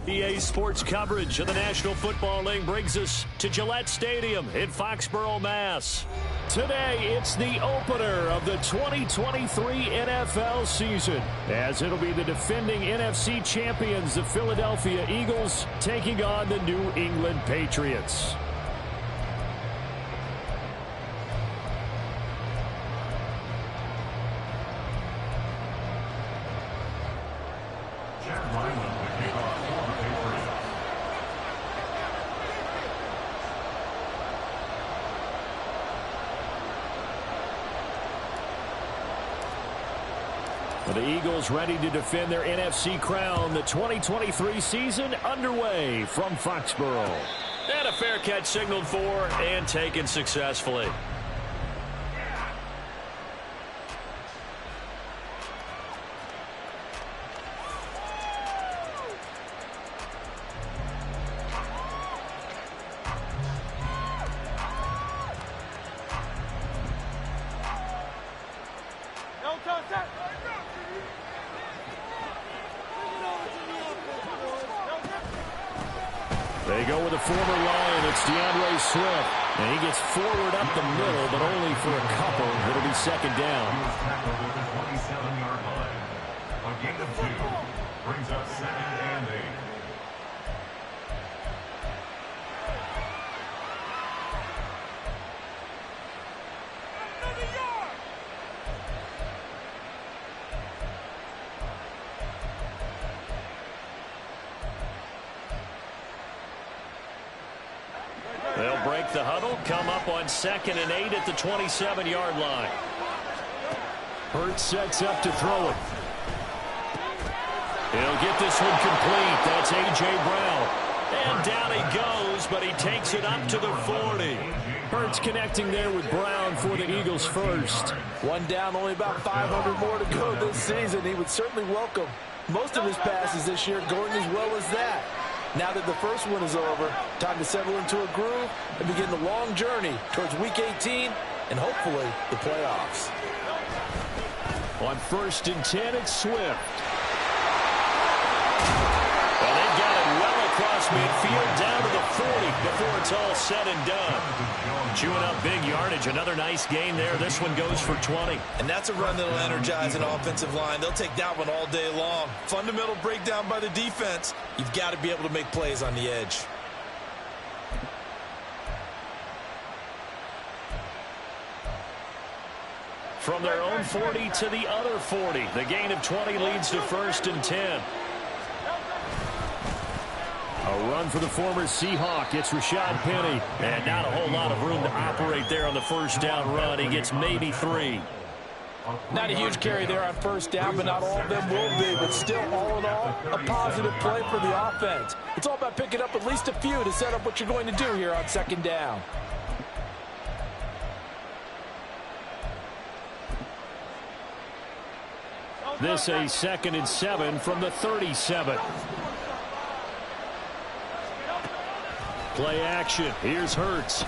EA Sports coverage of the National Football League brings us to Gillette Stadium in Foxborough, Mass. Today, it's the opener of the 2023 NFL season, as it'll be the defending NFC champions, the Philadelphia Eagles, taking on the New England Patriots. The Eagles ready to defend their NFC crown. The 2023 season underway from Foxborough. And a fair catch signaled for and taken successfully. They go with a former Lion. It's Swift. And he gets forward up the middle, but only for a couple. It'll be second down. He was tackled at the 27-yard line. A gain of 2 brings up 2nd and 8. They'll break the huddle, come up on 2nd and 8 at the 27-yard line. Hurts sets up to throw it. He'll get this one complete. That's A.J. Brown. And down he goes, but he takes it up to the 40. Hurts connecting there with Brown for the Eagles first. One down, only about 500 more to go this season. He would certainly welcome most of his passes this year going as well as that. Now that the first one is over, time to settle into a groove and begin the long journey towards Week 18 and hopefully the playoffs. On 1st and 10, it's Swift. Well, they've got it well across midfield down to the 40 before it's all said and done. Chewing up big yardage. Another nice gain there. This one goes for 20. And that's a run that'll energize an offensive line. They'll take that one all day long. Fundamental breakdown by the defense. You've got to be able to make plays on the edge. From their own 40 to the other 40. The gain of 20 leads to 1st and 10. A run for the former Seahawk. It's Rashad Penny. And not a whole lot of room to operate there on the first down run. He gets maybe 3. Not a huge carry there on first down, but not all of them will be. But still, all in all, a positive play for the offense. It's all about picking up at least a few to set up what you're going to do here on 2nd down. This a 2nd and 7 from the 37. Play action. Here's Hurts.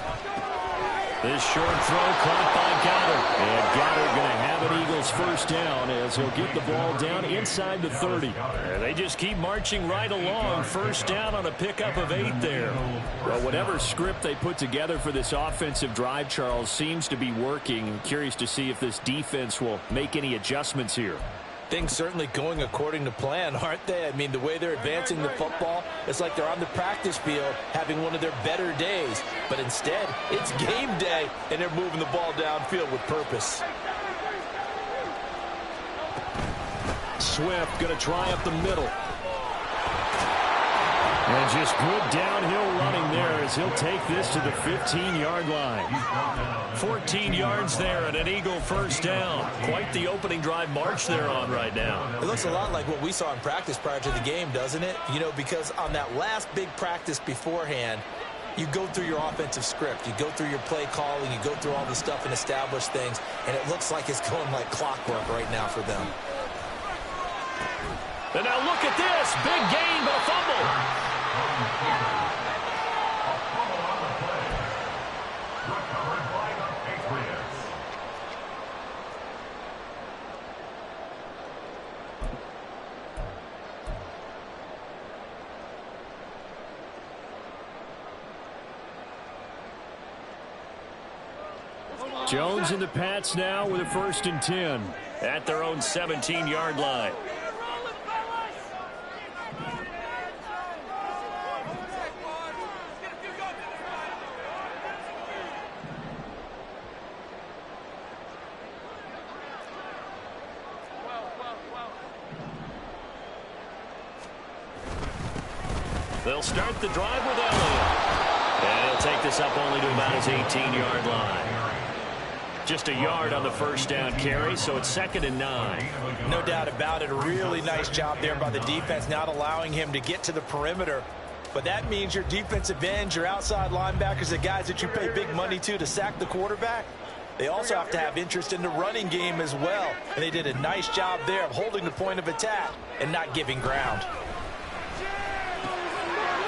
This short throw caught by Goddard. And Goddard going to have an Eagles first down as he'll get the ball down inside the 30. And they just keep marching right along. First down on a pickup of 8 there. Well, whatever script they put together for this offensive drive, Charles, seems to be working. I'm curious to see if this defense will make any adjustments here. Things certainly going according to plan, aren't they? I mean, the way they're advancing the football, it's like they're on the practice field having one of their better days. But instead, it's game day, and they're moving the ball downfield with purpose. Swift going to try up the middle. And just good downhill running there as he'll take this to the 15-yard line. 14 yards there and an Eagle first down. Quite the opening drive march they're on right now. It looks a lot like what we saw in practice prior to the game, doesn't it? You know, because on that last big practice beforehand, you go through your offensive script. You go through your play calling. You go through all the stuff and establish things. And it looks like it's going like clockwork right now for them. And now look at this. Big gain, but a fumble. Jones and the Pats now with a 1st and 10. At their own 17-yard line. They'll start the drive with Elliott. And he'll take this up only to about his 18-yard line. Just a yard on the 1st down carry, so it's 2nd and 9. No doubt about it. A really nice job there by the defense, not allowing him to get to the perimeter. But that means your defensive ends, your outside linebackers, the guys that you pay big money to sack the quarterback, they also have to have interest in the running game as well. And they did a nice job there of holding the point of attack and not giving ground.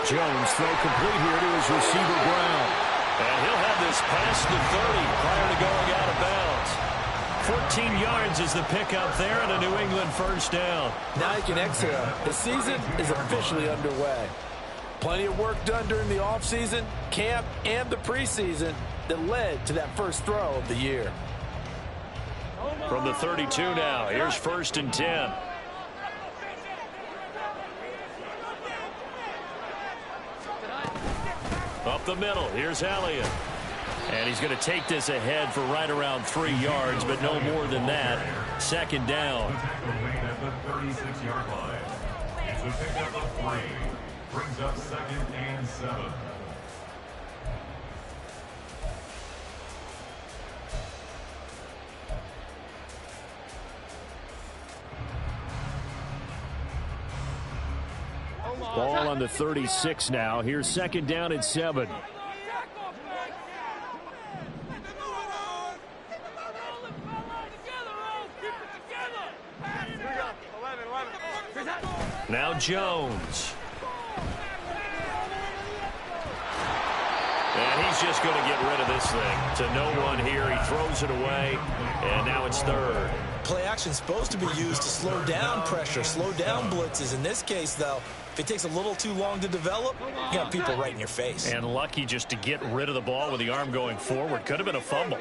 Jones throw complete here to his receiver Brown. And he'll have this past the 30 prior to going out of bounds. 14 yards is the pickup there and a New England 1st down. Now you can exhale. The season is officially underway. Plenty of work done during the offseason, camp, and the preseason that led to that first throw of the year. From the 32 now, here's 1st and 10. Up the middle, here's Elliott. And he's going to take this ahead for right around 3 yards, but no more than that. 2nd down. At the 36-yard line. It's a pickup of 3. Brings up 2nd and 7. Ball on the 36 now. Here's 2nd down and 7. Now Jones. And he's just going to get rid of this thing. To no one here. He throws it away. And now it's 3rd. Play action supposed to be used to slow down pressure, slow down blitzes. In this case, though, if it takes a little too long to develop, you got people right in your face. And lucky just to get rid of the ball with the arm going forward. Could have been a fumble.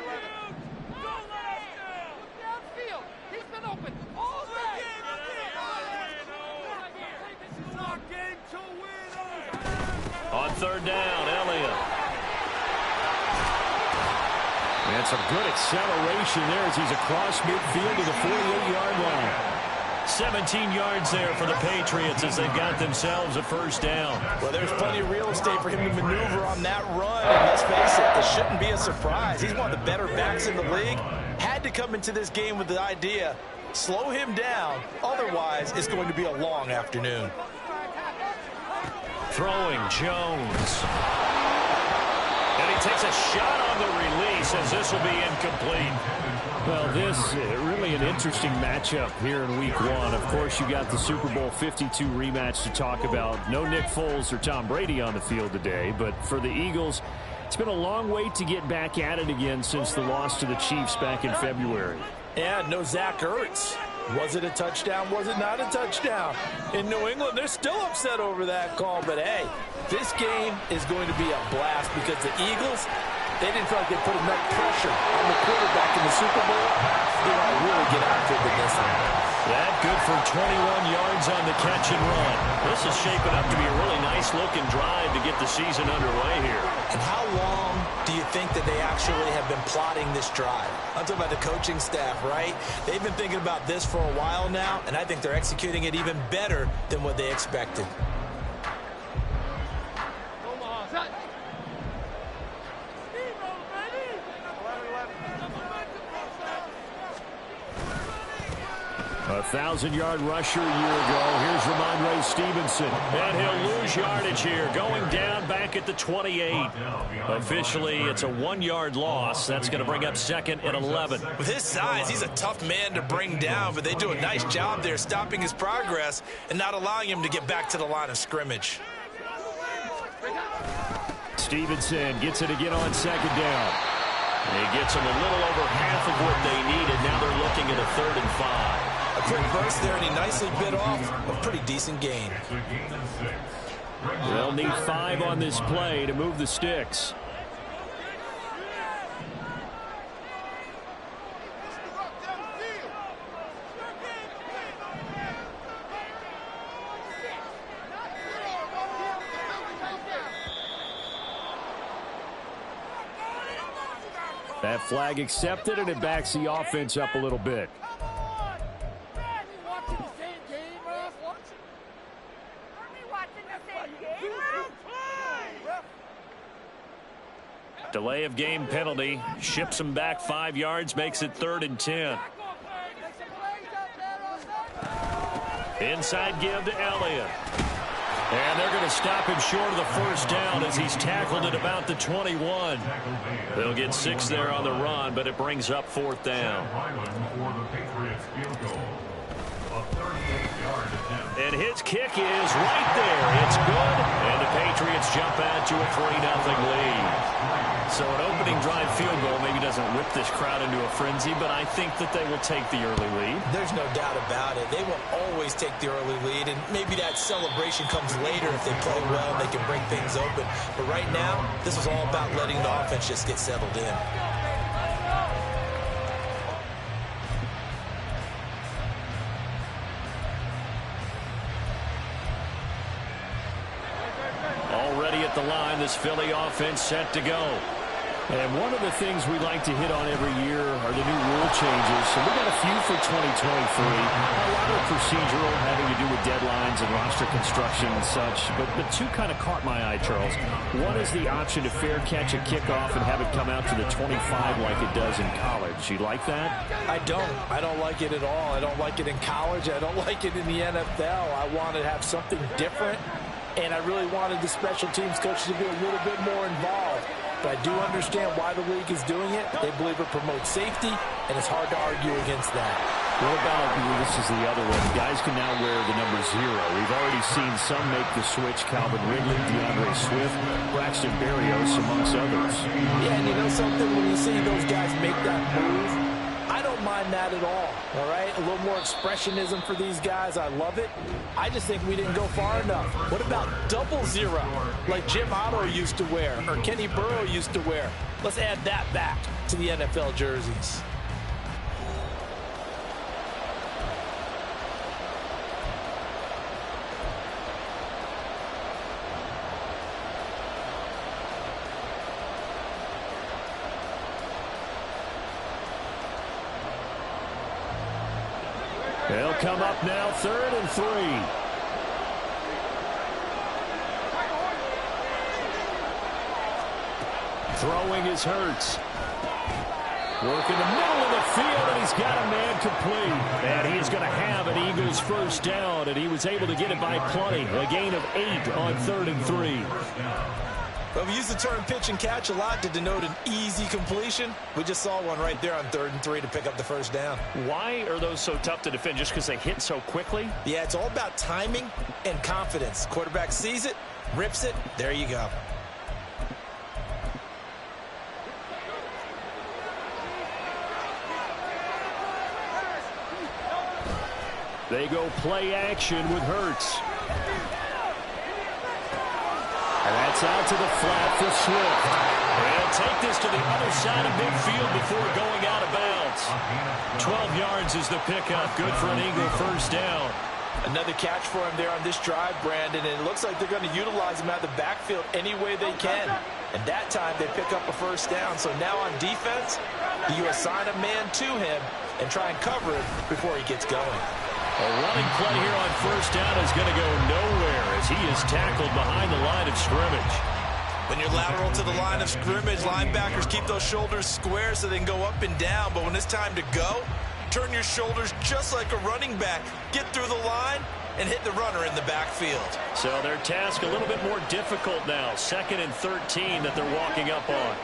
On 3rd down, Elliott. And some good acceleration there as he's across midfield to the 48-yard line. 17 yards there for the Patriots as they've got themselves a 1st down. Well, there's plenty of real estate for him to maneuver on that run. And let's face it, this shouldn't be a surprise. He's one of the better backs in the league. Had to come into this game with the idea, slow him down. Otherwise, it's going to be a long afternoon. Throwing Jones. And he takes a shot on the release as this will be incomplete. Well, this really an interesting matchup here in Week 1. Of course, you got the Super Bowl 52 rematch to talk about. No Nick Foles or Tom Brady on the field today, but for the Eagles, it's been a long wait to get back at it again since the loss to the Chiefs back in February. And no Zach Ertz. Was it a touchdown? Was it not a touchdown? In New England, they're still upset over that call. But, hey, this game is going to be a blast because the Eagles, they didn't feel like they put enough pressure on the quarterback in the Super Bowl. They want to really get after it in this one. That good for 21 yards on the catch and run. This is shaping up to be a really nice-looking drive to get the season underway here. And how long do you think that they actually have been plotting this drive? I'm talking about the coaching staff, right? They've been thinking about this for a while now, and I think they're executing it even better than what they expected. A 1,000-yard rusher a year ago. Here's Ramondre Stevenson. And he'll lose yardage here. Going down back at the 28. Officially, it's a 1-yard loss. That's going to bring up 2nd and 11. With his size, he's a tough man to bring down, but they do a nice job there stopping his progress and not allowing him to get back to the line of scrimmage. Stevenson gets it again on 2nd down. He gets them a little over half of what they needed. Now they're looking at a 3rd and 5. A quick burst there, and he nicely bit off a pretty decent gain. They'll need 5 on this play to move the sticks. That flag accepted, and it backs the offense up a little bit. Delay of game penalty. Ships him back 5 yards, makes it 3rd and 10. Inside give to Elliott. And they're going to stop him short of the first down as he's tackled at about the 21. They'll get 6 there on the run, but it brings up 4th down. And his kick is right there. It's good, and the Patriots jump out to a 3-0 lead. So an opening drive field goal maybe doesn't whip this crowd into a frenzy, but I think that they will take the early lead. There's no doubt about it. They will always take the early lead, and maybe that celebration comes later if they play well and they can break things open. But right now, this is all about letting the offense just get settled in. Already at the line, this Philly offense set to go. And one of the things we like to hit on every year are the new rule changes. And we got a few for 2023. A lot of procedural, having to do with deadlines and roster construction and such. But the two kind of caught my eye, Charles. One is the option to fair catch a kickoff and have it come out to the 25 like it does in college. You like that? I don't like it at all. I don't like it in college. I don't like it in the NFL. I want to have something different. And I really wanted the special teams coaches to be a little bit more involved. But I do understand why the league is doing it. They believe it promotes safety, and it's hard to argue against that. What about, this is the other one, guys can now wear the number 0. We've already seen some make the switch, Calvin Ridley, DeAndre Swift, Braxton Berrios, amongst others. Yeah, and you know something? When you see those guys make that move, I don't mind that at all right? A little more expressionism for these guys. I love it. I just think we didn't go far enough. What about 00, like Jim Otto used to wear or Kenny Burrow used to wear? Let's add that back to the NFL jerseys. They'll come up now, 3rd and 3. Throwing is Hurts. Work in the middle of the field, and he's got a man complete. And he is going to have an Eagles first down, and he was able to get it by plenty. A gain of 8 on 3rd and 3. Well, we use the term pitch and catch a lot to denote an easy completion. We just saw one right there on 3rd and 3 to pick up the first down. Why are those so tough to defend? Just because they hit so quickly? Yeah, it's all about timing and confidence. Quarterback sees it, rips it, there you go. They go play action with Hurts. And that's out to the flat for Swift. They'll take this to the other side of midfield before going out of bounds. 12 yards is the pickup. Good for an Eagle first down. Another catch for him there on this drive, Brandon, and it looks like they're going to utilize him out of the backfield any way they can. And that time they pick up a first down. So now on defense, you assign a man to him and try and cover him before he gets going. A running play here on first down is going to go nowhere as he is tackled behind the line of scrimmage. When you're lateral to the line of scrimmage, linebackers keep those shoulders square so they can go up and down. But when it's time to go, turn your shoulders just like a running back. Get through the line and hit the runner in the backfield. So their task a little bit more difficult now. 2nd and 13 that they're walking up on.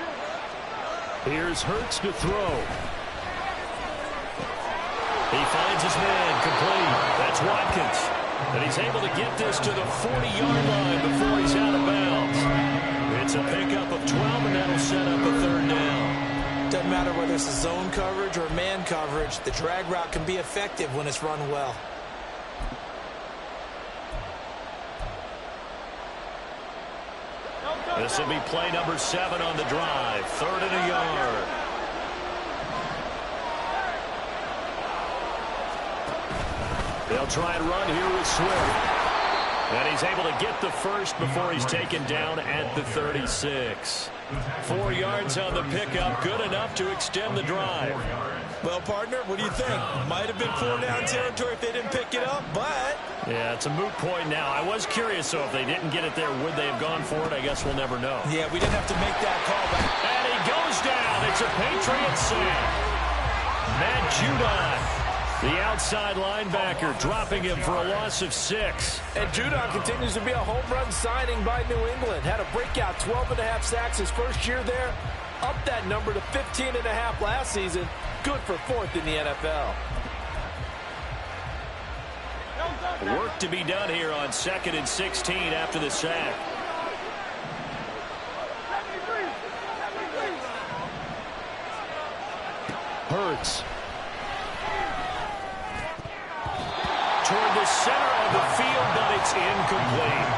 Here's Hurts to throw. He finds his man complete. That's Watkins. And he's able to get this to the 40-yard line before he's out of bounds. It's a pickup of 12, and that'll set up a 3rd down. Doesn't matter whether it's a zone coverage or man coverage. The drag route can be effective when it's run well. This will be play number 7 on the drive. 3rd and a yard. They'll try and run here with Swift. And he's able to get the first before he's taken down at the 36. 4 yards on the pickup, good enough to extend the drive. Well, partner, what do you think? Might have been 4-down territory if they didn't pick it up, but... Yeah, it's a moot point now. I was curious, so if they didn't get it there, would they have gone for it? I guess we'll never know. Yeah, we didn't have to make that call back. And he goes down. It's a Patriot sack. Matt Judon, the outside linebacker, dropping him for a loss of 6. And Judon continues to be a home run signing by New England. Had a breakout 12.5 sacks his first year there. Up that number to 15.5 last season. Good for 4th in the NFL. Work to be done here on 2nd and 16 after the sack. Hurts. Toward the center of the field, but it's incomplete.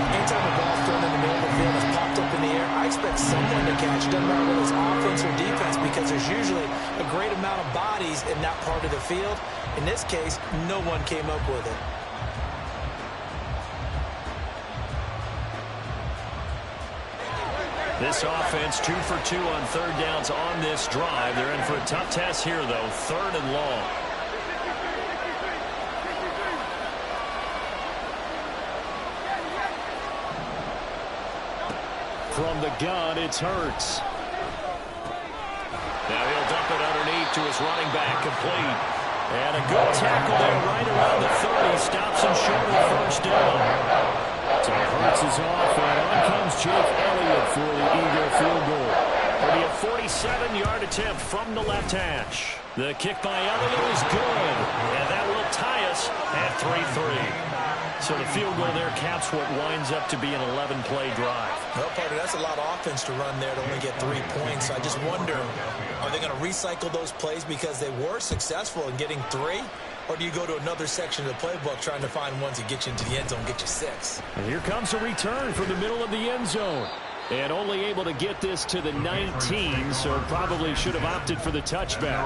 Anytime the ball's thrown in the middle of the field, it's popped up in the air, I expect someone to catch. Doesn't matter whether it's offense or defense, because there's usually a great amount of bodies in that part of the field. In this case, no one came up with it. This offense 2 for 2 on 3rd downs on this drive. They're in for a tough test here, though. 3rd and long. From the gun, it's Hurts. Now he'll dump it underneath to his running back, complete. And a good tackle there right around the 30. Stops him short of the 1st down. So Hurts is off, and on comes Jake Elliott for the Eagle field goal. It'll be a 47-yard attempt from the left hash. The kick by Elliott is good, and that will tie us at 3-3. So the field goal there caps what winds up to be an 11-play drive. Well, partner, that's a lot of offense to run there to only get 3 points. I just wonder, are they going to recycle those plays because they were successful in getting 3? Or do you go to another section of the playbook trying to find ones that get you into the end zone, get you 6? And here comes a return from the middle of the end zone. And only able to get this to the 19, so probably should have opted for the touchback.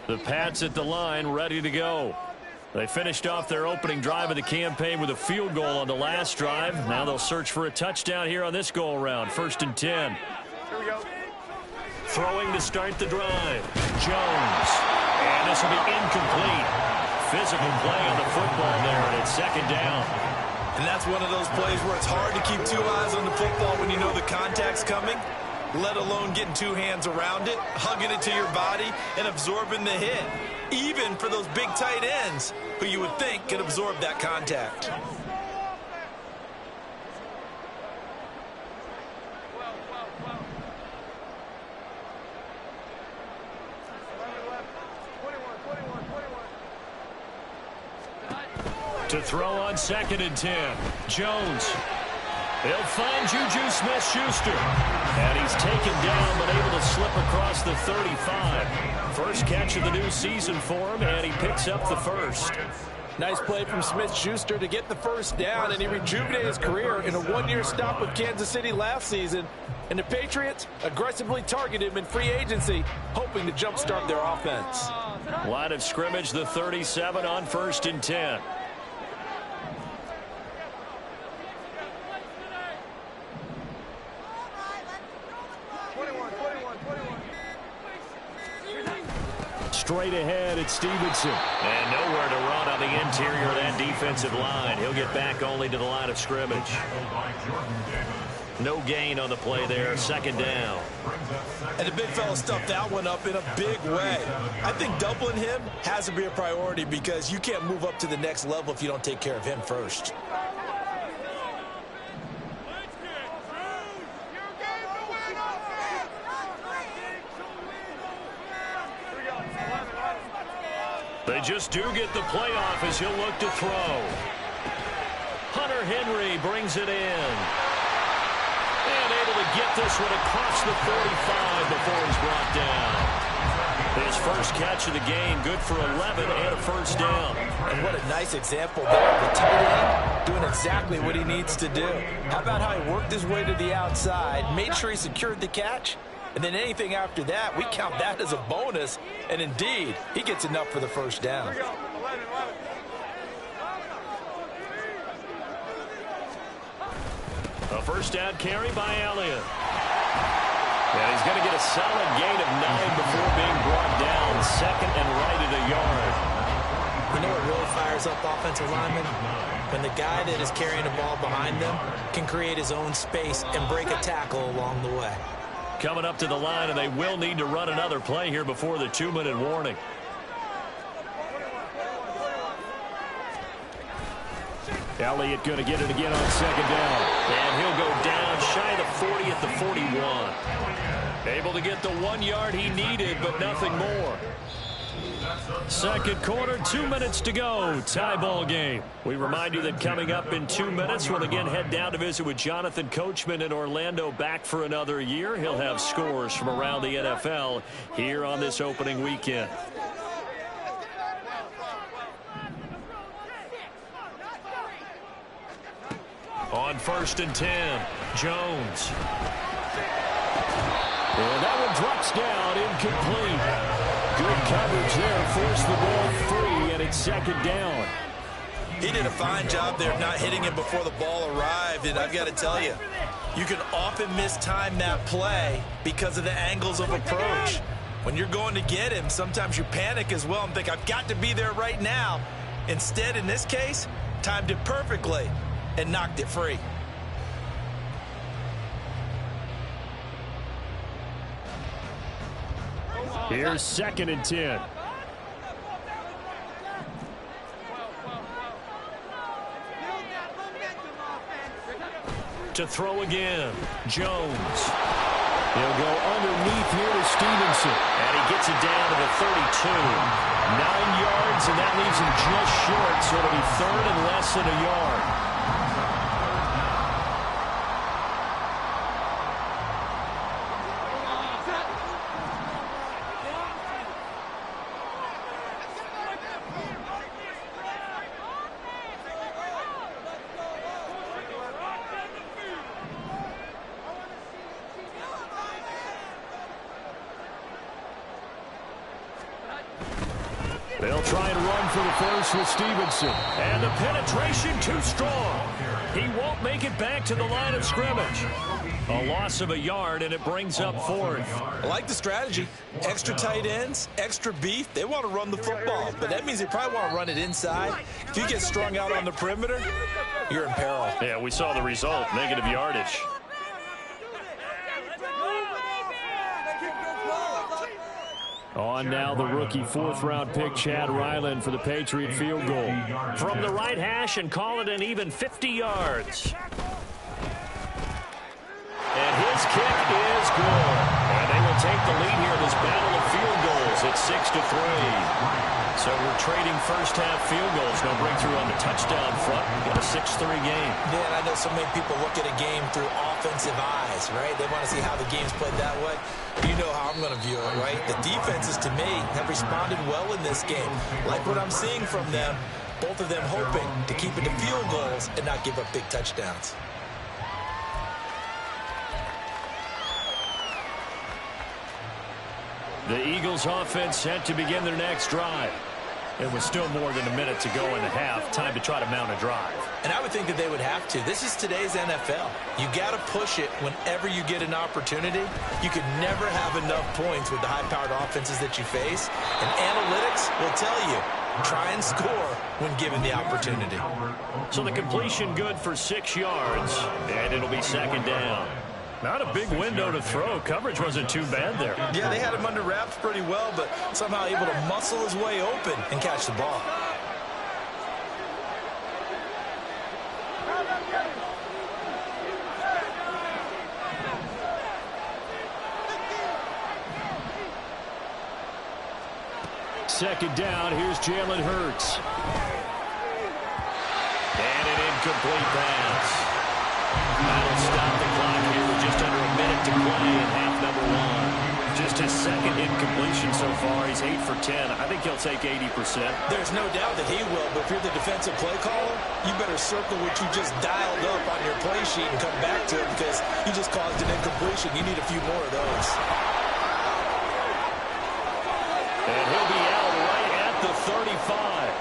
The Pats at the line, ready to go. They finished off their opening drive of the campaign with a field goal on the last drive. Now they'll search for a touchdown here on this go-around. 1st and 10. Here we go. Throwing to start the drive. Jones. And this will be incomplete. Physical play on the football there, and it's 2nd down. And that's one of those plays where it's hard to keep 2 eyes on the football when you know the contact's coming, let alone getting 2 hands around it, hugging it to your body, and absorbing the hit. Even for those big tight ends who you would think could absorb that contact. To throw on 2nd and 10. Jones. He'll find Juju Smith-Schuster. And he's taken down, but able to slip across the 35. First catch of the new season for him, and he picks up the 1st. Nice play from Smith-Schuster to get the 1st down, and he rejuvenated his career in a 1-year stop with Kansas City last season. And the Patriots aggressively targeted him in free agency, hoping to jumpstart their offense. Line of scrimmage, the 37 on 1st and 10. Straight ahead, it's Stevenson. And nowhere to run on the interior of that defensive line. He'll get back only to the line of scrimmage. No gain on the play there. 2nd down. And the big fella stuffed that one up in a big way. I think doubling him has to be a priority because you can't move up to the next level if you don't take care of him first. They just do get the playoff as he'll look to throw. Hunter Henry brings it in. And able to get this one across the 45 before he's brought down. His first catch of the game, good for 11 and a 1st down. And what a nice example there of the tight end doing exactly what he needs to do. How about how he worked his way to the outside, made sure he secured the catch, And then anything after that, we count that as a bonus. And indeed, he gets enough for the first down. A first down carry by Elliott. And he's going to get a solid gain of 9 before being brought down. Second and right at a yard. You know what really fires up offensive linemen? When the guy that is carrying the ball behind them can create his own space and break a tackle along the way. Coming up to the line, and they will need to run another play here before the 2-minute warning. Elliott going to get it again on second down. And he'll go down shy of the 40 at the 41. Able to get the 1 yard he needed, but nothing more. Second quarter, 2 minutes to go. Tie ball game. We remind you that coming up in 2 minutes, we'll again head down to visit with Jonathan Coachman in Orlando, back for another year. He'll have scores from around the NFL here on this opening weekend. On 1st and 10, Jones. And that one drops down, incomplete. Good coverage there, forced the ball free, and it's second down. He did a fine job there not hitting him before the ball arrived, and I've got to tell you, you can often mistime that play because of the angles of approach. When you're going to get him, sometimes you panic as well and think, I've got to be there right now. Instead, in this case, timed it perfectly and knocked it free. Here's 2nd and 10. To throw again, Jones. He'll go underneath here to Stevenson. And he gets it down to the 32. 9 yards, and that leaves him just short, so it'll be 3rd and less than a yard. They'll try and run for the first with Stevenson. And the penetration too strong. He won't make it back to the line of scrimmage. A loss of a yard, and it brings up 4th. I like the strategy. Extra tight ends, extra beef. They want to run the football, but that means they probably want to run it inside. If you get strung out on the perimeter, you're in peril. Yeah, we saw the result, negative yardage. On now the rookie 4th-round pick, Chad Ryland, for the Patriot field goal. From the right hash, and call it an even 50 yards. And his kick is good. And they will take the lead here in this battle of field goals at 6-3. So we're trading first-half field goals. No breakthrough on the touchdown front. We've got a 6-3 game. Yeah, and I know so many people look at a game through offensive eyes, right? They want to see how the game's played that way. You know how I'm going to view it, right? The defenses, to me, have responded well in this game. Like what I'm seeing from them, both of them hoping to keep it to field goals and not give up big touchdowns. The Eagles offense set to begin their next drive. It was still more than a minute to go in the half. Time to try to mount a drive. And I would think that they would have to. This is today's NFL. You got to push it whenever you get an opportunity. You could never have enough points with the high-powered offenses that you face. And analytics will tell you, try and score when given the opportunity. So the completion good for 6 yards, and it'll be second down. Not a big window to throw. Coverage wasn't too bad there. Yeah, they had him under wraps pretty well, but somehow able to muscle his way open and catch the ball. Second down, here's Jalen Hurts. And an incomplete pass. That'll stop the clock here with just under a minute to play in half number 1. just his second incompletion so far. He's 8 for 10. I think he'll take 80%. There's no doubt that he will, but if you're the defensive play caller, you better circle what you just dialed up on your play sheet and come back to it because you just caused an incompletion. You need a few more of those. And he'll be out right at the 35.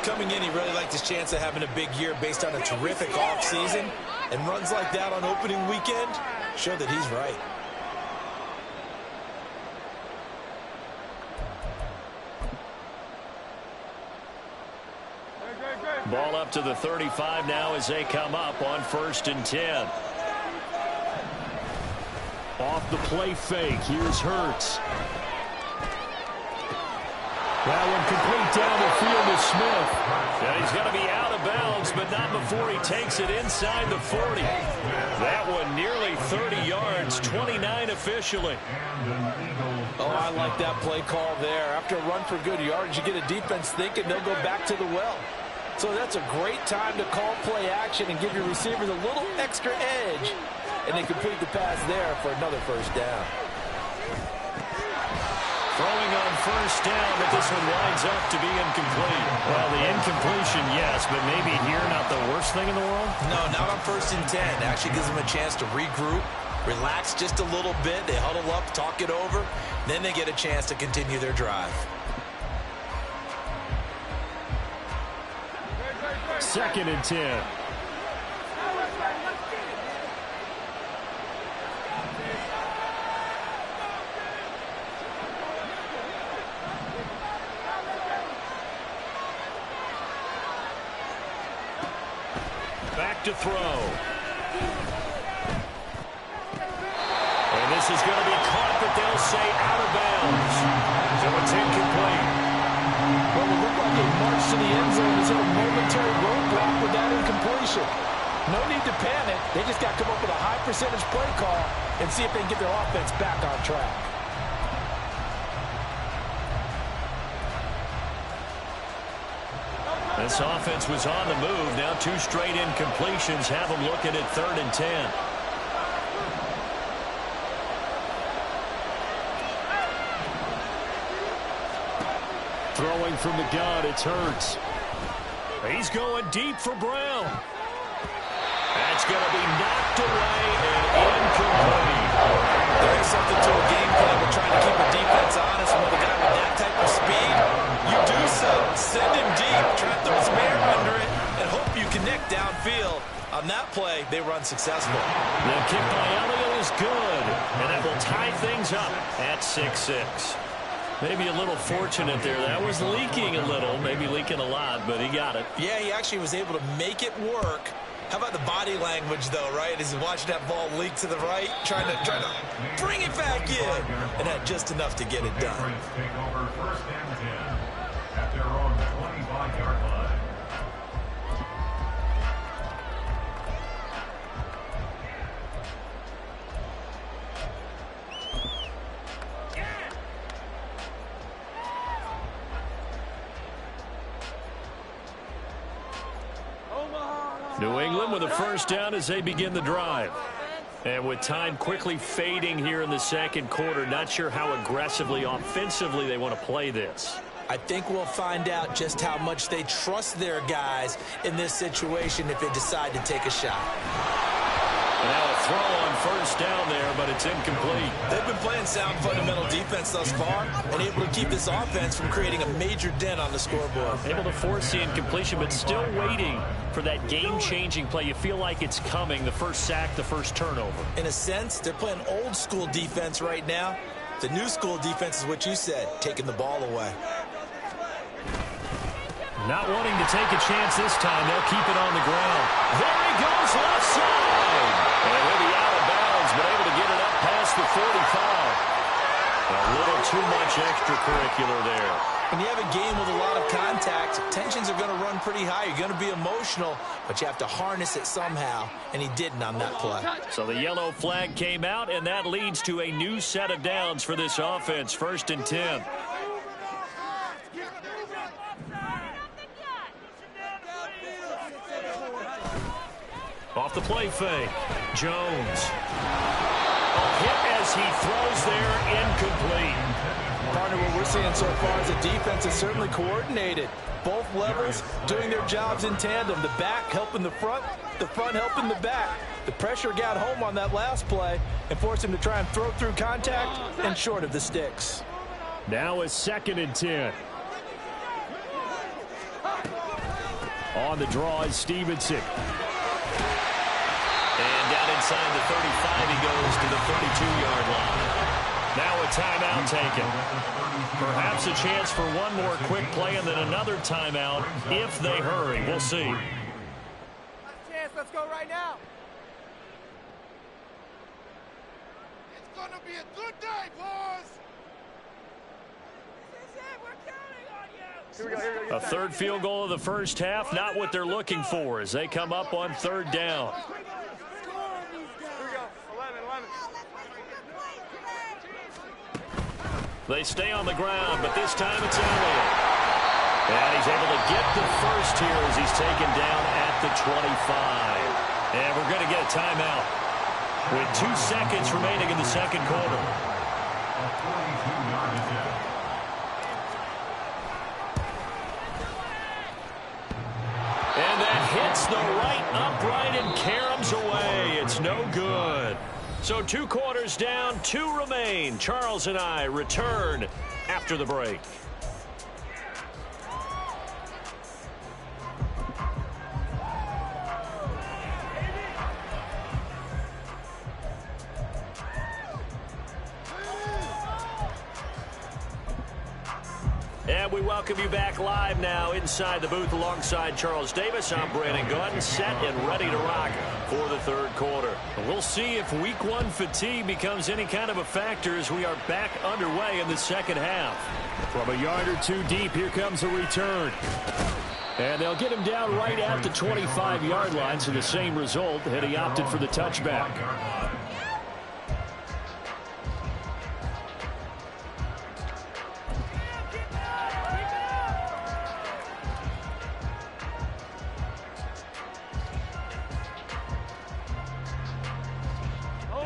Coming in, he really liked his chance of having a big year based on a terrific offseason. And runs like that on opening weekend show that he's right. Ball up to the 35 now as they come up on 1st and 10. Off the play fake. Here's Hurts. That one complete down the field to Smith. Yeah, he's going to be out of bounds, but not before he takes it inside the 40. That one nearly 30 yards, 29 officially. Oh, I like that play call there. After a run for good yards, you get a defense thinking they'll go back to the well. So that's a great time to call play action and give your receivers a little extra edge. And they complete the pass there for another first down. Throwing on 1st down, but this one winds up to be incomplete. Well, the incompletion, yes, but maybe here not the worst thing in the world? No, not on 1st and 10. Actually gives them a chance to regroup, relax just a little bit. They huddle up, talk it over. Then they get a chance to continue their drive. 2nd and 10. Back to throw. And this is going to be caught, but they'll say out of bounds. So it's incomplete. Well, it looked like a march to the end zone is in a momentary roadblock with that incompletion. No need to panic. They just got to come up with a high percentage play call and see if they can get their offense back on track. This offense was on the move. Now 2 straight incompletions have them looking at 3rd and 10. Throwing from the gun, it's Hurts. He's going deep for Brown. That's going to be knocked away and incomplete. There is something to a game plan with trying to keep a defense honest. When with a guy with that type of speed, you do so. Send him deep, try to throw some air under it, and hope you connect downfield. On that play, they run successful. The kick by Elliott is good, and that will tie things up at 6-6. Maybe a little fortunate there. That was leaking a little, maybe leaking a lot, but he got it. Yeah, he actually was able to make it work. How about the body language, though, right? As he watched that ball leak to the right, trying to bring it back in, and had just enough to get it done. Take over 1st and 10 at their own 25-yard line. New England with a 1st down as they begin the drive. And with time quickly fading here in the 2nd quarter, not sure how aggressively, offensively they want to play this. I think we'll find out just how much they trust their guys in this situation if they decide to take a shot. Now a throw on 1st down there, but it's incomplete. They've been playing sound fundamental defense thus far and able to keep this offense from creating a major dent on the scoreboard. Able to force the incompletion, but still waiting for that game-changing play. You feel like it's coming, the first sack, the first turnover. In a sense, they're playing old-school defense right now. The new-school defense is what you said, taking the ball away. Not wanting to take a chance this time. They'll keep it on the ground. There he goes, left side. And he'll be out of bounds, but able to get it up past the 45. A little too much extracurricular there. When you have a game with a lot of contact, tensions are going to run pretty high. You're going to be emotional, but you have to harness it somehow, and he didn't on that play. So the yellow flag came out, and that leads to a new set of downs for this offense. 1st and 10. Off the play fake. Jones. A hit as he throws there, incomplete. Partner, what we're seeing so far is the defense is certainly coordinated. Both levels doing their jobs in tandem. The back helping the front helping the back. The pressure got home on that last play and forced him to try and throw through contact and short of the sticks. Now a 2nd and 10. On the draw is Stevenson. And down inside the 35, he goes to the 32-yard line. Now a timeout taken. Perhaps a chance for one more quick play and then another timeout if they hurry. We'll see. Last chance, let's go right now. It's gonna be a good day, boys. This is it. We're counting on you. Here we go. A third field goal of the first half, not what they're looking for as they come up on 3rd down. They stay on the ground, but this time it's Elliott. And he's able to get the first here as he's taken down at the 25. And we're going to get a timeout with 2 seconds remaining in the second quarter. And that hits the right upright and caroms away. It's no good. So 2 quarters down, 2 remain. Charles and I return after the break. And we welcome you back live now inside the booth alongside Charles Davis. I'm Brandon Gunn, set and ready to rock for the 3rd quarter. We'll see if week 1 fatigue becomes any kind of a factor as we are back underway in the second half. From a yard or 2 deep, here comes a return. And they'll get him down right at the 25-yard line, so the same result, and he opted for the touchback.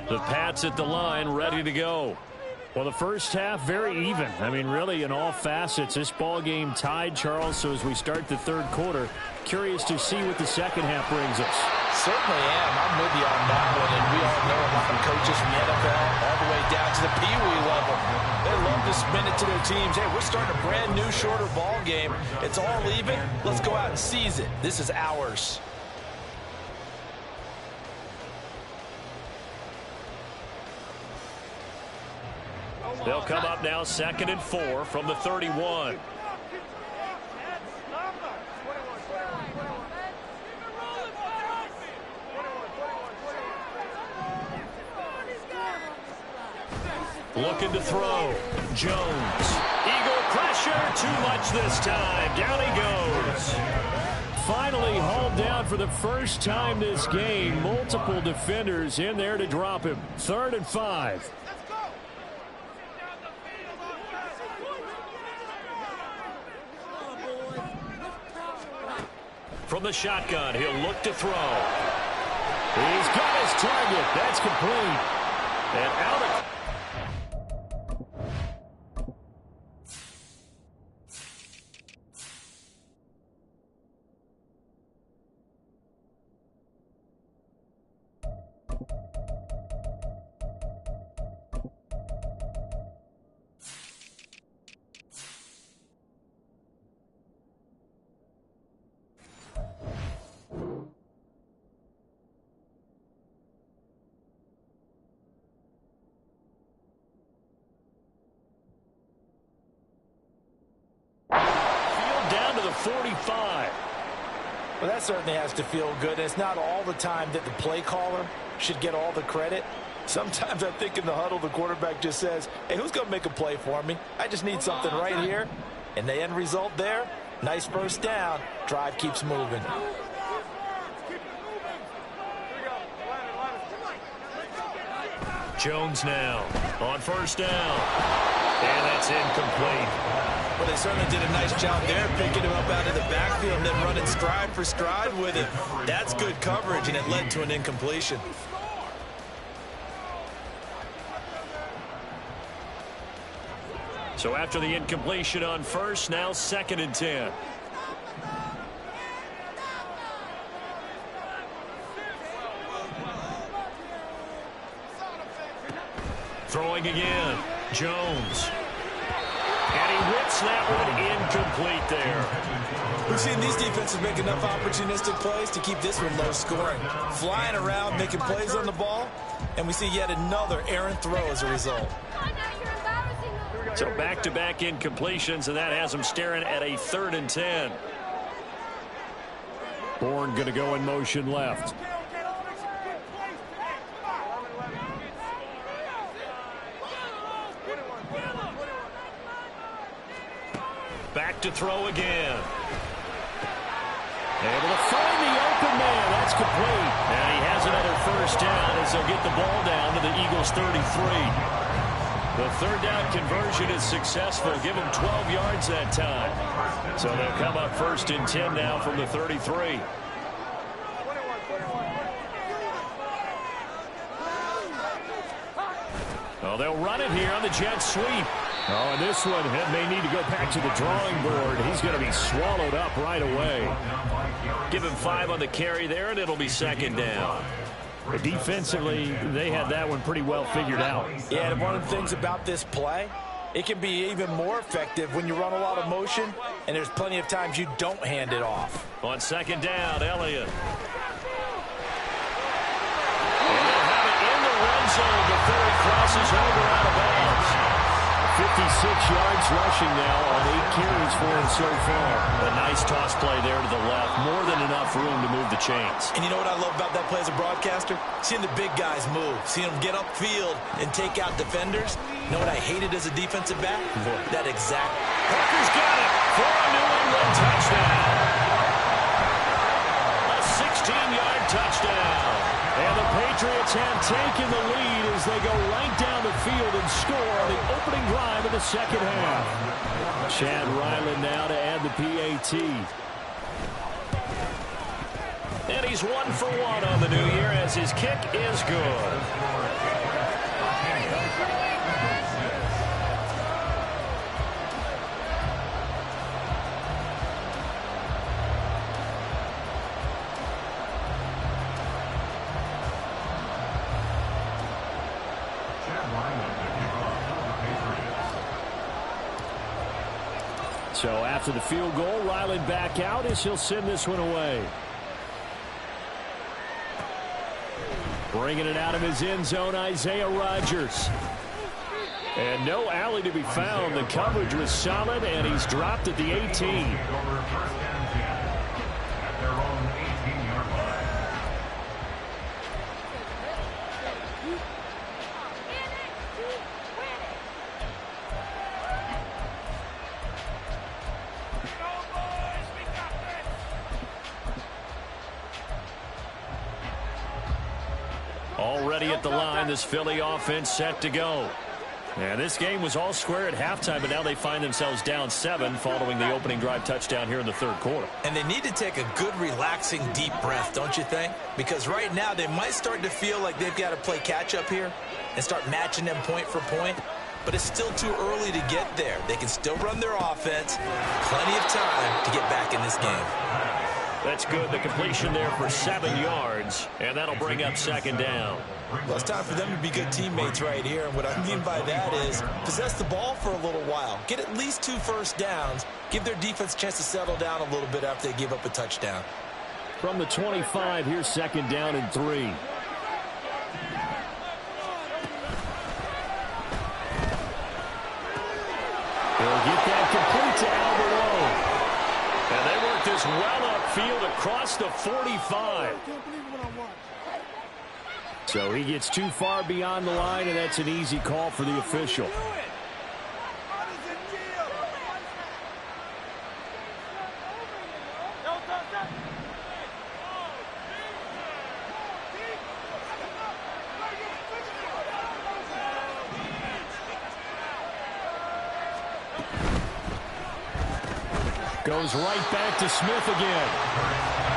The Pats at the line, ready to go. Well, the first half, very even. I mean, really, in all facets, this ball game tied, Charles. So as we start the 3rd quarter, curious to see what the second half brings us. Certainly am. I'm with you on that one. And we all know a lot of coaches from the NFL all the way down to the Pee-wee level. They love to spin it to their teams. Hey, we're starting a brand new, shorter ball game. It's all even. Let's go out and seize it. This is ours. They'll come up now 2nd and 4 from the 31. Looking to throw. Jones. Eagle pressure. Too much this time. Down he goes. Finally hauled down for the first time this game. Multiple defenders in there to drop him. 3rd and 5. From the shotgun, he'll look to throw. He's got his target. That's complete. And out of... down to the 45. Well, that certainly has to feel good. And it's not all the time that the play caller should get all the credit. Sometimes I think in the huddle, the quarterback just says, hey, who's going to make a play for me? I just need something right here. And the end result there, nice first down. Drive keeps moving. Jones now on first down. And that's incomplete. Well, they certainly did a nice job there, picking him up out of the backfield and then running stride for stride with it. That's good coverage, and it led to an incompletion. So after the incompletion on first, now 2nd and 10. Throwing again, Jones. And he whips that one incomplete there. We've seen these defenses make enough opportunistic plays to keep this one low scoring. Flying around, making plays on the ball, and we see yet another errant throw as a result. So back-to-back incompletions, and that has them staring at a 3rd and 10. Bourne going to go in motion left. Back to throw again. Able to find the open man. That's complete. And he has another first down as they'll get the ball down to the Eagles' 33. The 3rd down conversion is successful. Give them 12 yards that time. So they'll come up 1st and 10 now from the 33. Oh, they'll run it here on the jet sweep. Oh, and this one may need to go back to the drawing board. He's going to be swallowed up right away. Give him 5 on the carry there, and it'll be 2nd down. But defensively, they had that one pretty well figured out. Yeah, and one of the things about this play, it can be even more effective when you run a lot of motion, and there's plenty of times you don't hand it off. On 2nd down, Elliott. And they'll have it in the red zone before he crosses over out of bounds. 56 yards rushing now on 8 carries for him so far. A nice toss play there to the left. More than enough room to move the chains. And you know what I love about that play as a broadcaster? Seeing the big guys move. Seeing them get upfield and take out defenders. You know what I hated as a defensive back? That exact. Parker's got it for a New England touchdown. A 16-yard touchdown. And the Patriots have taken the lead as they go right down the field and score on the opening drive of the 2nd half. Chad Ryland now to add the PAT. And he's 1 for 1 on the new year as his kick is good. So after the field goal, Ryland back out as he'll send this one away. Bringing it out of his end zone, Isaiah Rodgers. And no alley to be found. The coverage was solid, and he's dropped at the 18. Already at the line, this Philly offense set to go. And this game was all square at halftime, but now they find themselves down 7 following the opening drive touchdown here in the 3rd quarter. And they need to take a good, relaxing, deep breath, don't you think? Because right now they might start to feel like they've got to play catch-up here and start matching them point for point. But it's still too early to get there. They can still run their offense. Plenty of time to get back in this game. That's good. The completion there for 7 yards, and that'll bring up 2nd down. Well, it's time for them to be good teammates right here. And what I mean by that is possess the ball for a little while. Get at least 2 first downs. Give their defense a chance to settle down a little bit after they give up a touchdown. From the 25, here's 2nd down and 3. They'll get that complete to Albert. And they work this well upfield across the 45. So he gets too far beyond the line, and that's an easy call for the official. Goes right back to Smith again.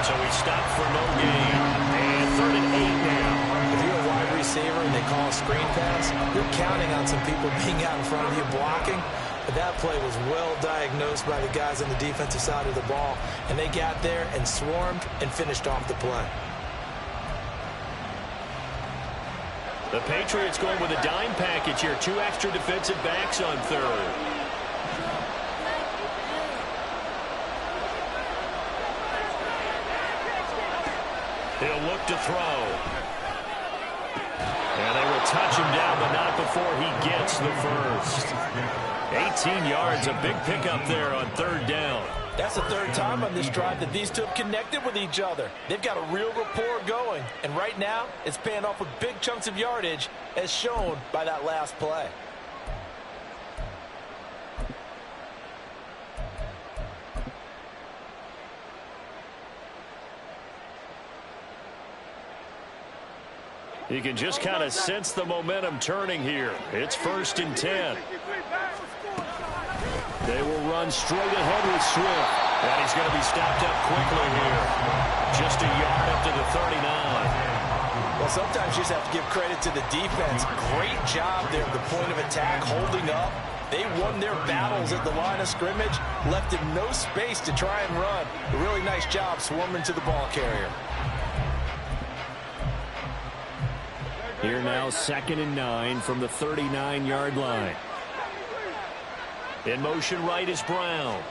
So he stopped for no gain. And 3rd and 8 now. If you're a wide receiver and they call a screen pass, you're counting on some people being out in front of you blocking. But that play was well diagnosed by the guys on the defensive side of the ball, and they got there and swarmed and finished off the play. The Patriots going with a dime package here. 2 extra defensive backs on third. He'll look to throw. And they will touch him down, but not before he gets the first. 18 yards, a big pickup there on third down. That's the third time on this drive that these two have connected with each other. They've got a real rapport going, and right now it's paying off with big chunks of yardage, as shown by that last play. You can just kind of sense the momentum turning here. It's 1st and 10. They will run straight ahead with Swift. And he's going to be stopped up quickly here. Just a yard up to the 39. Well, sometimes you just have to give credit to the defense. Great job there at the point of attack, holding up. They won their battles at the line of scrimmage, left him no space to try and run. A really nice job swarming to the ball carrier. Here now, 2nd and 9 from the 39-yard line. In motion right is Brown.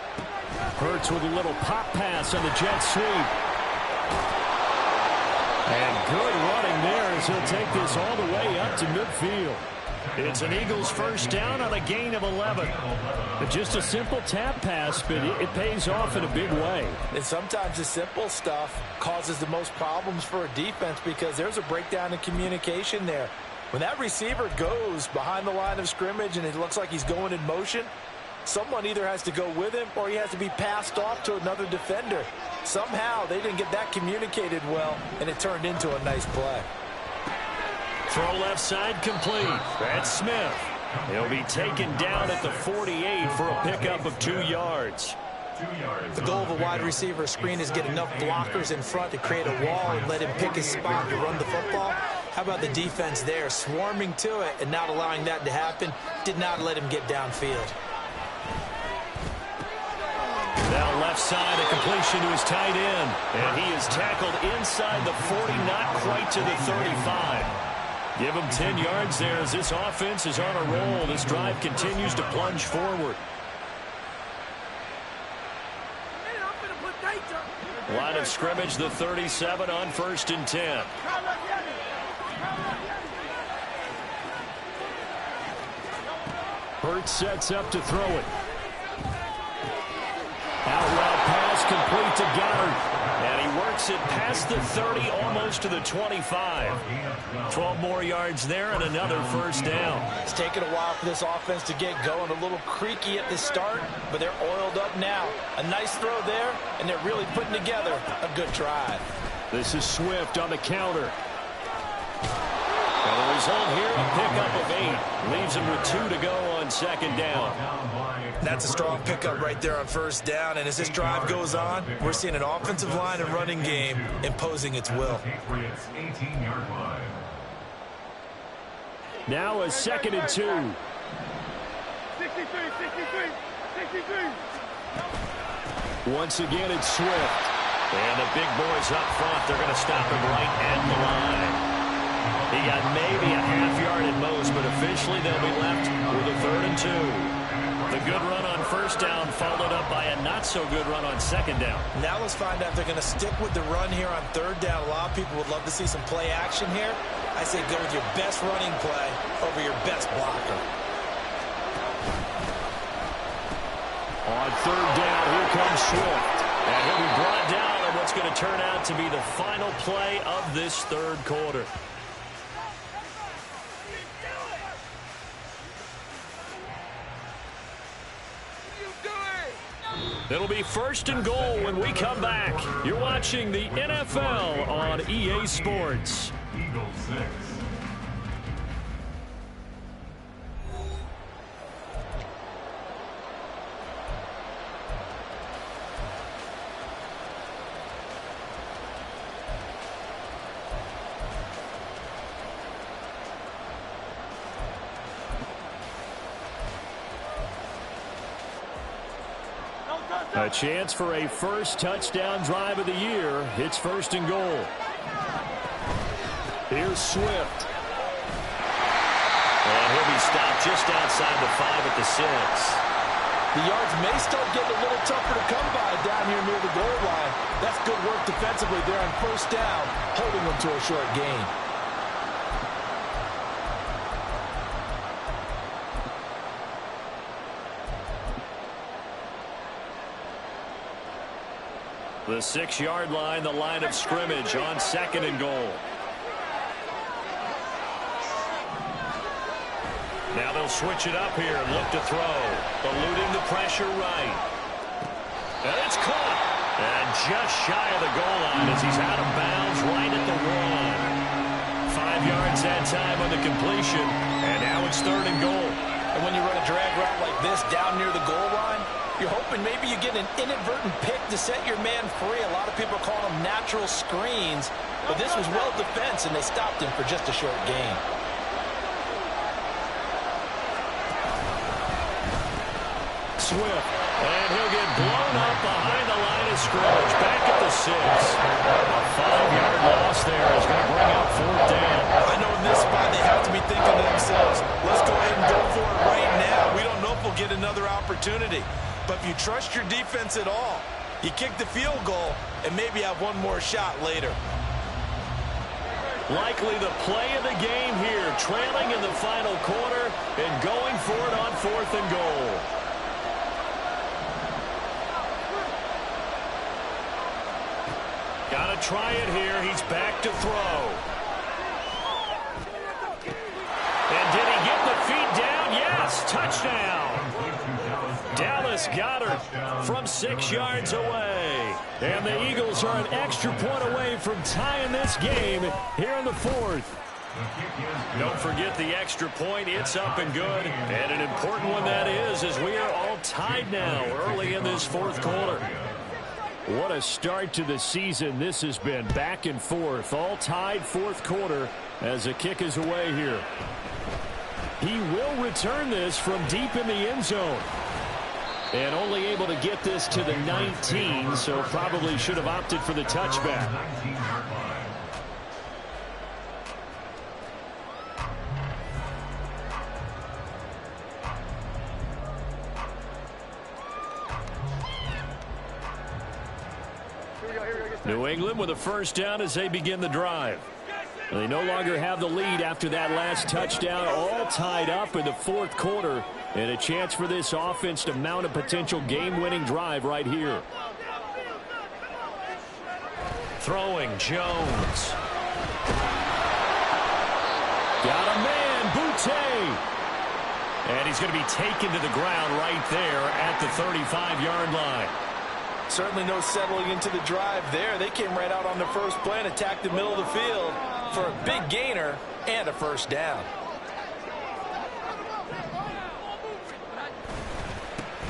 Hurts with a little pop pass on the jet sweep. And good running there as he'll take this all the way up to midfield. It's an Eagles first down on a gain of 11. But just a simple tap pass, but it pays off in a big way. And sometimes the simple stuff causes the most problems for a defense because there's a breakdown in communication there. When that receiver goes behind the line of scrimmage and it looks like he's going in motion, someone either has to go with him or he has to be passed off to another defender. Somehow they didn't get that communicated well, and it turned into a nice play. Throw left side complete. That's Smith. He'll be taken down at the 48 for a pickup of 2 yards. The goal of a wide receiver screen is get enough blockers in front to create a wall and let him pick his spot to run the football. How about the defense there, swarming to it and not allowing that to happen? Did not let him get downfield. Now left side, a completion to his tight end. And he is tackled inside the 40, not quite to the 35. Give him 10 yards there as this offense is on a roll. This drive continues to plunge forward. Line of scrimmage, the 37 on 1st and 10. Hurts sets up to throw it. Out route pass complete to Goddard. And he works it past the 30, almost to the 25. 12 more yards there and another first down. It's taken a while for this offense to get going. A little creaky at the start, but they're oiled up now. A nice throw there, and they're really putting together a good drive. This is Swift on the counter. And the result here, a pickup of 8. Leaves him with 2 to go on 2nd down. That's a strong pickup right there on 1st down. And as this drive goes on, we're seeing an offensive line and running game imposing its will. Now a 2nd and 2. 63. Once again, it's Swift. And the big boys up front, they're going to stop him right at the line. He got maybe a half yard at most, but officially they'll be left with a 3rd and 2. The good run on 1st down followed up by a not-so-good run on 2nd down. Now let's find out if they're going to stick with the run here on 3rd down. A lot of people would love to see some play action here. I say go with your best running play over your best blocker. On 3rd down, here comes Swift. And he'll be brought down on what's going to turn out to be the final play of this 3rd quarter. It'll be 1st and goal when we come back. You're watching the NFL on EA Sports. Eagles 6. A chance for a first touchdown drive of the year. It's 1st and goal. Here's Swift. And he'll be stopped just outside the 5 at the 6. The yards may start getting a little tougher to come by down here near the goal line. That's good work defensively there on 1st down, holding them to a short gain. The 6-yard line, the line of scrimmage on 2nd and goal. Now they'll switch it up here and look to throw. Eluding the pressure right. And it's caught. And just shy of the goal line as he's out of bounds right at the 1. 5 yards that time on the completion. And now it's 3rd and goal. And when you run a drag route like this down near the goal line, you're hoping maybe you get an inadvertent pick to set your man free. A lot of people call them natural screens. But this was well defense, and they stopped him for just a short gain. Swift, and he'll get blown up behind the line of scrimmage. Back at the 6. A 5-yard loss there is going to bring up 4th down. I know in this spot they have to be thinking to themselves, let's go ahead and go for it right now. We don't know if we'll get another opportunity. But if you trust your defense at all, you kick the field goal and maybe have one more shot later. Likely the play of the game here, trailing in the final quarter and going for it on 4th and goal. Got to try it here. He's back to throw. And did he get the feet down? Yes, touchdown. Dallas Goedert from 6 yards away. And the Eagles are an extra point away from tying this game here in the 4th. Don't forget the extra point. It's up and good. And an important one that is, as we are all tied now early in this 4th quarter. What a start to the season this has been. Back and forth, all tied 4th quarter as the kick is away here. He will return this from deep in the end zone. And only able to get this to the 19, so probably should have opted for the touchback. New England with a 1st down as they begin the drive. They no longer have the lead after that last touchdown, all tied up in the 4th quarter, and a chance for this offense to mount a potential game-winning drive right here. Throwing, Jones. Got a man, Boutte. And he's going to be taken to the ground right there at the 35-yard line. Certainly no settling into the drive there. They came right out on the first play and attacked the middle of the field for a big gainer and a 1st down.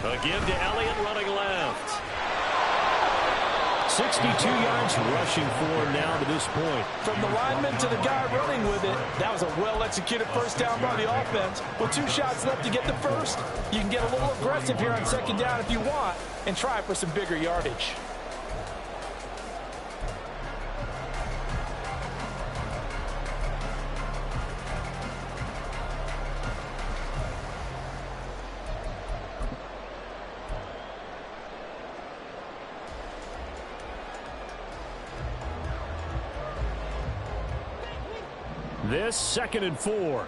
A give to Elliott running left. 62 yards rushing for him now to this point. From the lineman to the guy running with it, that was a well-executed 1st down by the offense. With 2 shots left to get the first, you can get a little aggressive here on 2nd down if you want and try for some bigger yardage. This 2nd and 4.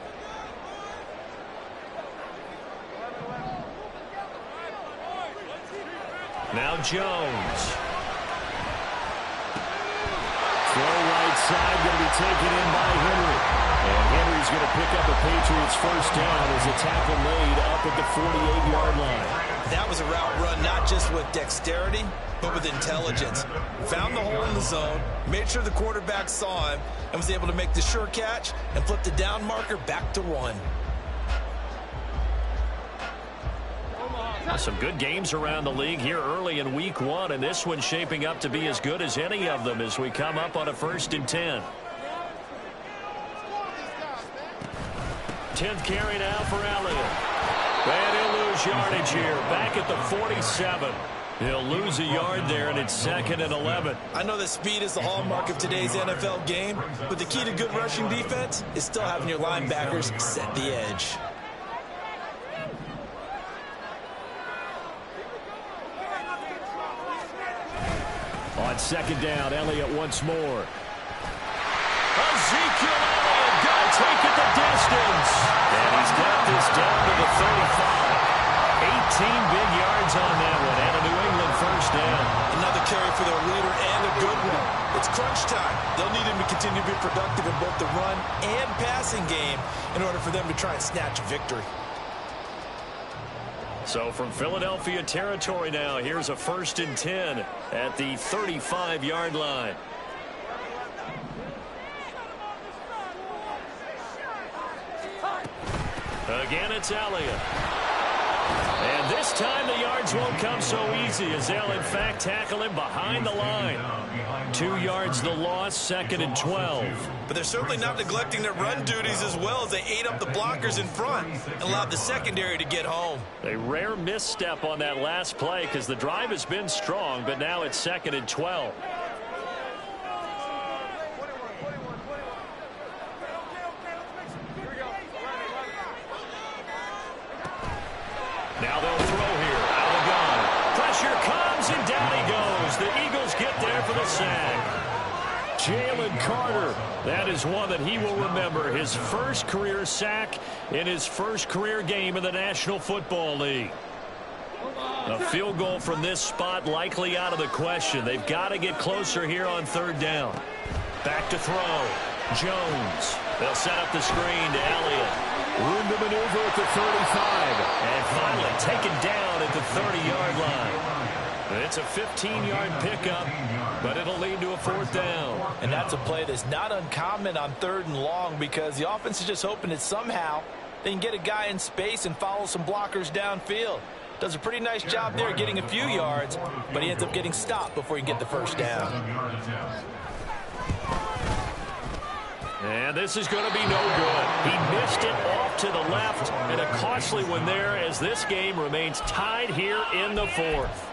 Now Jones. Throw right side, going to be taken in by Henry. And Henry's going to pick up a Patriots 1st down as a tackle made up at the 48-yard line. That was a route run not just with dexterity, but with intelligence. Found the hole in the zone, made sure the quarterback saw him, and was able to make the sure catch and flip the down marker back to 1. Some good games around the league here early in week 1, and this one's shaping up to be as good as any of them as we come up on a 1st and 10. 10th carry now for Elliott. And he'll lose yardage here, back at the 47. He'll lose a yard there, and it's 2nd and 11. I know that speed is the hallmark of today's NFL game, but the key to good rushing defense is still having your linebackers set the edge. On 2nd down, Elliott once more. Ezekiel Elliott gonna take it the distance. And he's got this down to the 35. 18 big yards on that one, and a New England first down. Another carry for their leader, and a good one. It's crunch time. They'll need him to continue to be productive in both the run and passing game in order for them to try and snatch a victory. So from Philadelphia territory now, here's a 1st and 10 at the 35-yard line. Again, it's Elliott. And this time the yards won't come so easy as they'll, in fact, tackle him behind the line. 2 yards the loss, 2nd and 12. But they're certainly not neglecting their run duties as well as they ate up the blockers in front and allowed the secondary to get home. A rare misstep on that last play because the drive has been strong, but now it's 2nd and 12. Now they'll throw here. Out of the gun. Pressure comes, and down he goes. The Eagles get there for the sack. Jalen Carter. That is one that he will remember. His first career sack in his first career game in the National Football League. A field goal from this spot likely out of the question. They've got to get closer here on 3rd down. Back to throw. Jones. They'll set up the screen to Elliott. Room to maneuver at the 35. And finally taken down at the 30-yard line. It's a 15-yard pickup, but it'll lead to a 4th down. And that's a play that's not uncommon on 3rd and long because the offense is just hoping that somehow they can get a guy in space and follow some blockers downfield. Does a pretty nice job there getting a few yards, but he ends up getting stopped before he can get the 1st down. And this is going to be no good. He missed it off to the left, and a costly one there as this game remains tied here in the 4th.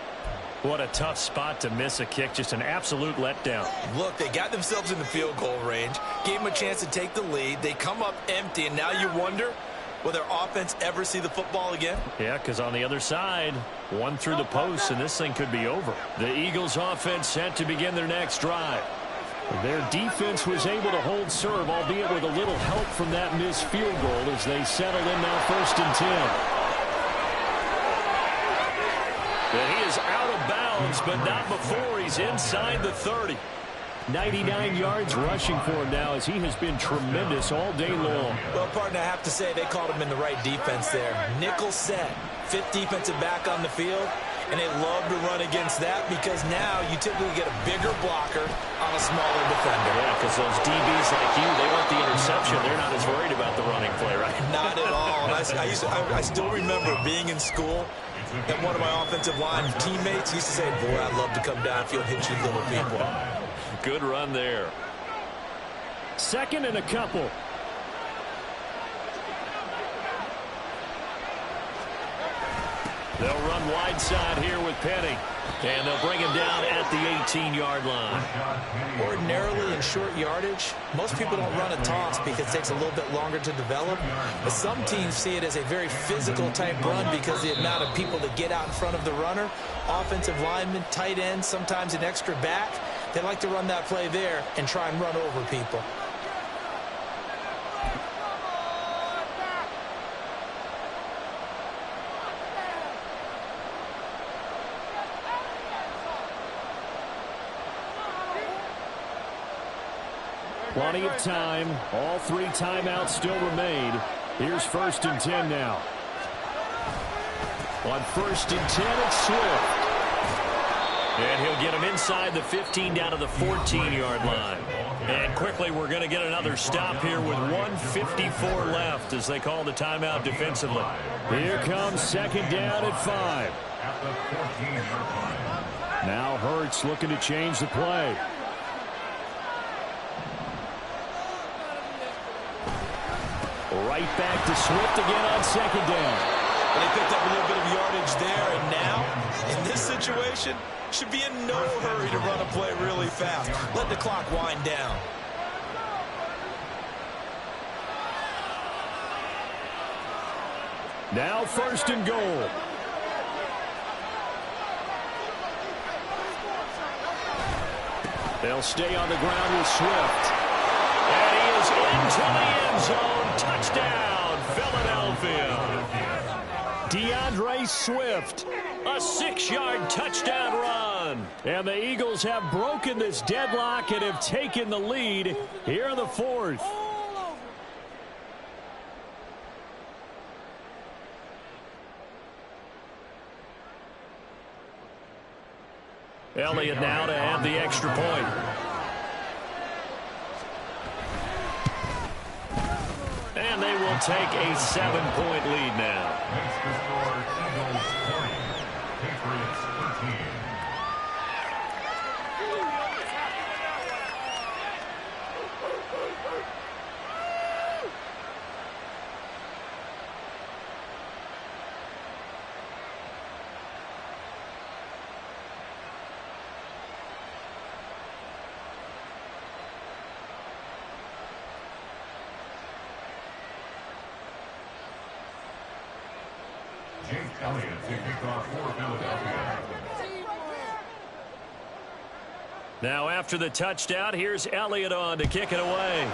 What a tough spot to miss a kick. Just an absolute letdown. Look, they got themselves in the field goal range, gave them a chance to take the lead. They come up empty, and now you wonder, will their offense ever see the football again? Yeah, because on the other side, one through the post, and this thing could be over. The Eagles offense set to begin their next drive. Their defense was able to hold serve, albeit with a little help from that missed field goal as they settle in now 1st and 10. And he is out of bounds, but not before he's inside the 30. 99 yards rushing for him now as he has been tremendous all day long. Well, partner, I have to say they called him in the right defense there. Nickel set, 5th defensive back on the field. And they love to run against that because now you typically get a bigger blocker on a smaller defender. Yeah, because those DBs like you, they want the interception. They're not as worried about the running play, right? Not at all. And I still remember being in school, and one of my offensive line teammates used to say, boy, I'd love to come downfield and hit you little people. Good run there. 2nd and a couple. They'll run wide side here with Penny. And they'll bring him down at the 18-yard line. Ordinarily in short yardage, most people don't run a toss because it takes a little bit longer to develop. But some teams see it as a very physical type run because the amount of people that get out in front of the runner, offensive linemen, tight ends, sometimes an extra back. They like to run that play there and try and run over people. Plenty of time. All 3 timeouts still remain. Here's 1st and 10 now. On 1st and 10, it's Swift. And he'll get him inside the 15 down to the 14-yard line. And quickly, we're going to get another stop here with 1:54 left as they call the timeout defensively. Here comes 2nd down at 5. Now Hurts looking to change the play. Right back to Swift again on 2nd down. And they picked up a little bit of yardage there, and now, in this situation, should be in no hurry to run a play really fast. Let the clock wind down. Now 1st and goal. They'll stay on the ground with Swift. And he is into the end zone. Touchdown, Philadelphia. DeAndre Swift, a 6-yard touchdown run. And the Eagles have broken this deadlock and have taken the lead here in the 4th. Elliott now to add the extra point. And they will take a 7-point lead now. Makes the score Eagles 20, Patriots 13. Elliott to kick off for Philadelphia. Now after the touchdown, here's Elliott on to kick it away.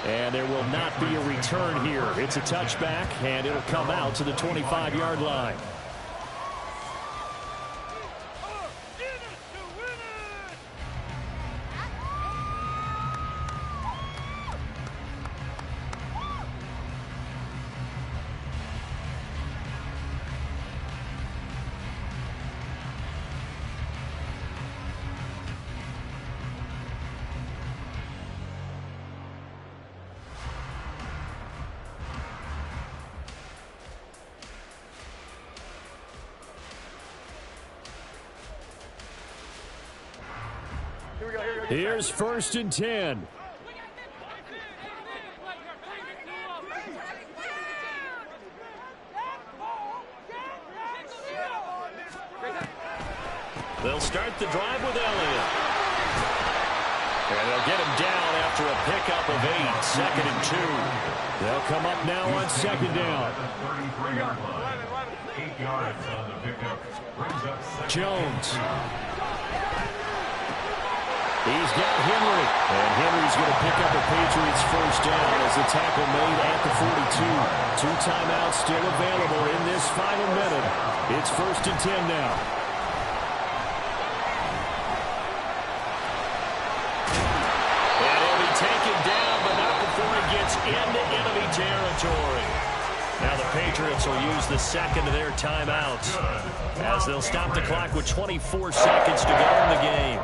And there will not be a return here. It's a touchback, and it'll come out to the 25-yard line. Here's 1st and 10. They'll start the drive with Elliott. And they'll get him down after a pickup of 8, 2nd and 2. They'll come up now on 2nd down. 8 yards on the pickup. Brings up Jones. He's got Henry. And Henry's going to pick up a Patriots 1st down as the tackle made at the 42. 2 timeouts still available in this final minute. It's 1st and 10 now. And he'll be taken down, but not before he gets into enemy territory. Now the Patriots will use the 2nd of their timeouts as they'll stop the clock with 24 seconds to go in the game.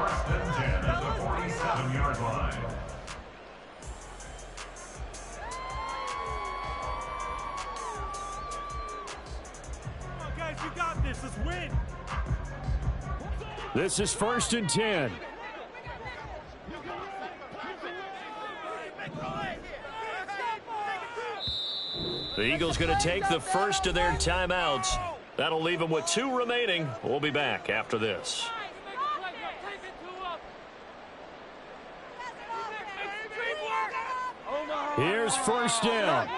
47-yard line. Come on, guys, you got this. Let's win. This is 1st and 10. The Eagles going to take the 1st of their timeouts. That'll leave them with 2 remaining. We'll be back after this. Here's 1st down.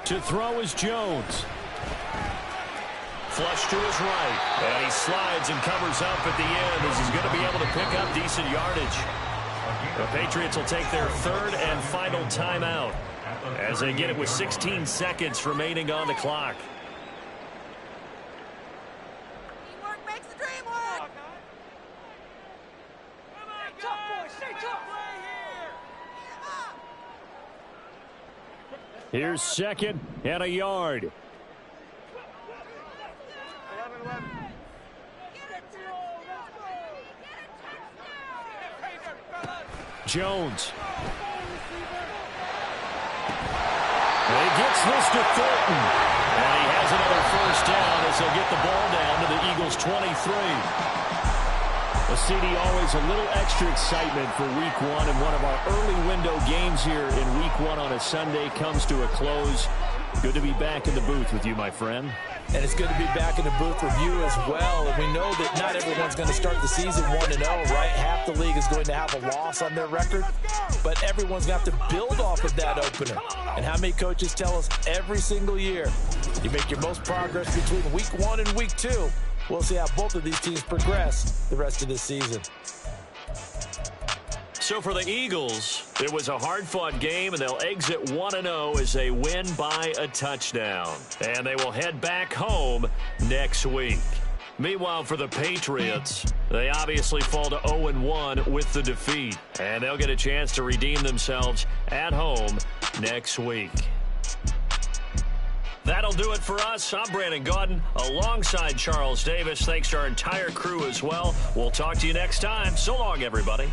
To throw is Jones. Flush to his right. And he slides and covers up at the end as he's going to be able to pick up decent yardage. The Patriots will take their 3rd and final timeout as they get it with 16 seconds remaining on the clock. Teamwork makes the dream work. Come on, tough boy, stay tough. Here's 2nd and a yard. Jones. He gets this to Thornton. And he has another first down as he'll get the ball down to the Eagles' 23. A CD, always a little extra excitement for Week 1, and one of our early window games here in Week 1 on a Sunday comes to a close. Good to be back in the booth with you, my friend. And it's good to be back in the booth with you as well. And we know that not everyone's going to start the season 1-0, right? Half the league is going to have a loss on their record. But everyone's got to build off of that opener. And how many coaches tell us every single year, you make your most progress between Week 1 and Week 2. We'll see how both of these teams progress the rest of this season. So for the Eagles, it was a hard-fought game, and they'll exit 1-0 as they win by a touchdown. And they will head back home next week. Meanwhile, for the Patriots, they obviously fall to 0-1 with the defeat. And they'll get a chance to redeem themselves at home next week. That'll do it for us. I'm Brandon Gaudin alongside Charles Davis. Thanks to our entire crew as well. We'll talk to you next time. So long, everybody.